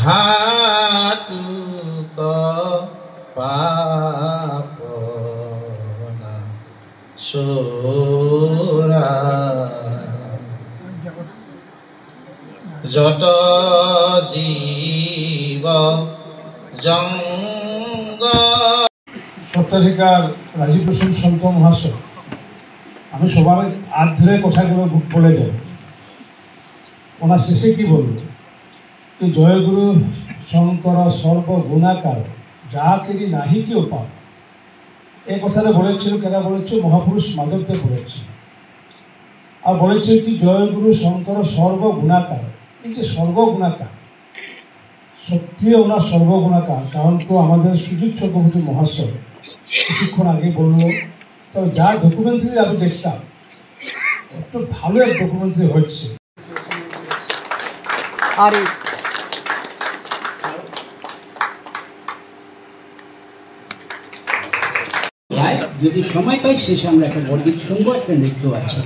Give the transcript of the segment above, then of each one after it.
হাতুক পাপনা সুরা যত জীব জঙ্গ। সত্যাধিকার রাজীব হোসেন সন্ত মহাশয়, আমি সবার হাত ধরে কথাগুলো বলে যাব। ওনার শেষে কি বলল, যে জয়গুরু শঙ্কর সর্বগুণাকার যা কেরি নাহি কেউ পান। এই কথাটা বলেছিল কেনা বলেছে মহাপুরুষ মাধবদেব বলেছে। আর বলেছে কি জয়গুরু শঙ্কর সর্বগুণাকার। এই যে সর্বগুণাকার, সত্যি ওনার সর্বগুণাকার। কারণ তো আমাদের সুজিত চক্রবর্তী মহাশয় কিছুক্ষণ আগে বলল, তবে যা ডকুমেন্টারি আমি দেখলাম একটু ভালো এক ডকুমেন্টারি হচ্ছে। আরে যদি সময় পাই শেষে আমরা একটা বর্গীত শুনবো, একটা নৃত্য আছে।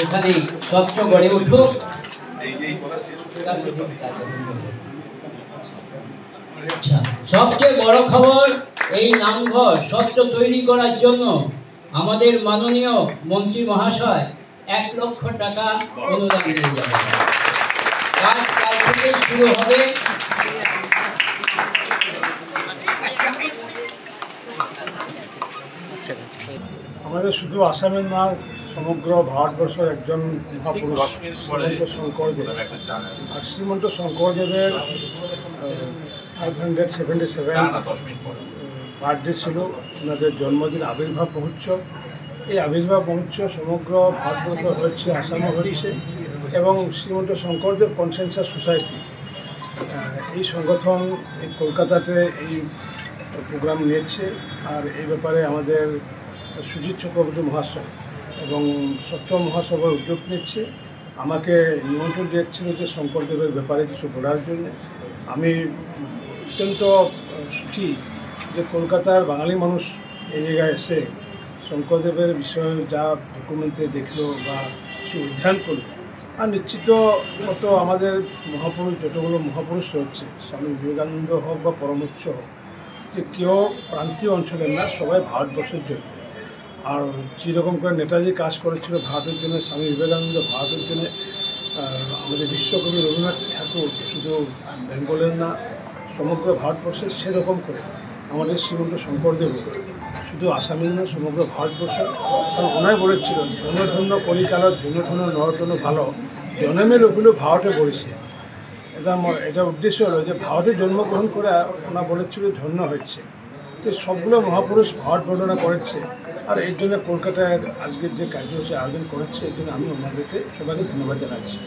এখানে সত্য গড়ে উঠুক। সবচেয়ে বড় খবর, এই নামঘর সত্য তৈরি করার জন্য আমাদের মাননীয় মন্ত্রী মহাশয় 1 লক্ষ টাকা অনুদান দিয়ে যাবে। কাজ কাল থেকে শুরু হবে। আমাদের শুধু আসামের না, সমগ্র ভারতবর্ষের একজন মহাপুরুষ শ্রীমন্ত শঙ্করদেব। আর শ্রীমন্ত শঙ্করদেবের 577 বার্থডে ছিল, ওনাদের জন্মদিন আবির্ভাব মহোৎসব। এই আবির্ভাব মহোৎসব সমগ্র ভারতবর্ষ হচ্ছে, আসামে হচ্ছে। এবং শ্রীমন্ত শঙ্করদেব কনসেনসাস সোসাইটি এই সংগঠন এই কলকাতাতে এই প্রোগ্রাম নিয়েছে। আর এই ব্যাপারে আমাদের সুজিত চক্রবর্তী মহাশয় এবং সত্য মহাসভার উদ্যোগ নিচ্ছে। আমাকে নিমন্ত্রণ দিয়েছিল যে শঙ্করদেবের ব্যাপারে কিছু বলার জন্য। আমি অত্যন্ত সুখী যে কলকাতার বাঙালি মানুষ এই জায়গায় এসে শঙ্করদেবের বিষয়ে যা ডকুমেন্টারি দেখলো বা কিছু অধ্যয়ন করলো। আর নিশ্চিত মতো আমাদের মহাপুরুষ যতগুলো মহাপুরুষ রয়েছে, স্বামী বিবেকানন্দ হোক বা পরমোচ্চ হোক, যে কেউ প্রান্তীয় অঞ্চলের না, সবাই ভারতবর্ষের জন্য। আর যেরকম করে নেতাজি কাজ করেছিল ভারতের জন্য, স্বামী বিবেকানন্দ ভারতের জন্য, আমাদের বিশ্বকবি রবীন্দ্রনাথ ঠাকুর শুধু বেঙ্গলের না, সমগ্র ভারতবর্ষের, সেরকম করে আমাদের শ্রীমন্ত শঙ্করদেব শুধু আসামের না, সমগ্র ভারতবর্ষ। কারণ ওনাই বলেছিল ধন্য ধন্য কলিকাল ধন্য ধন্য নরটন ভালো জন্মে লোকগুলো ভারতে পড়েছে। এটা উদ্দেশ্য হলো যে ভারতে জন্মগ্রহণ করে ওনা বলেছিল ধন্য হচ্ছে। সবগুলো মহাপুরুষ ভারত বর্ণনা করেছে। আর এর জন্য কলকাতায় আজকের যে কার্যসূচি আয়োজন করেছে, এর জন্য আমি ওনাদেরকে সবাইকে ধন্যবাদ জানাচ্ছি।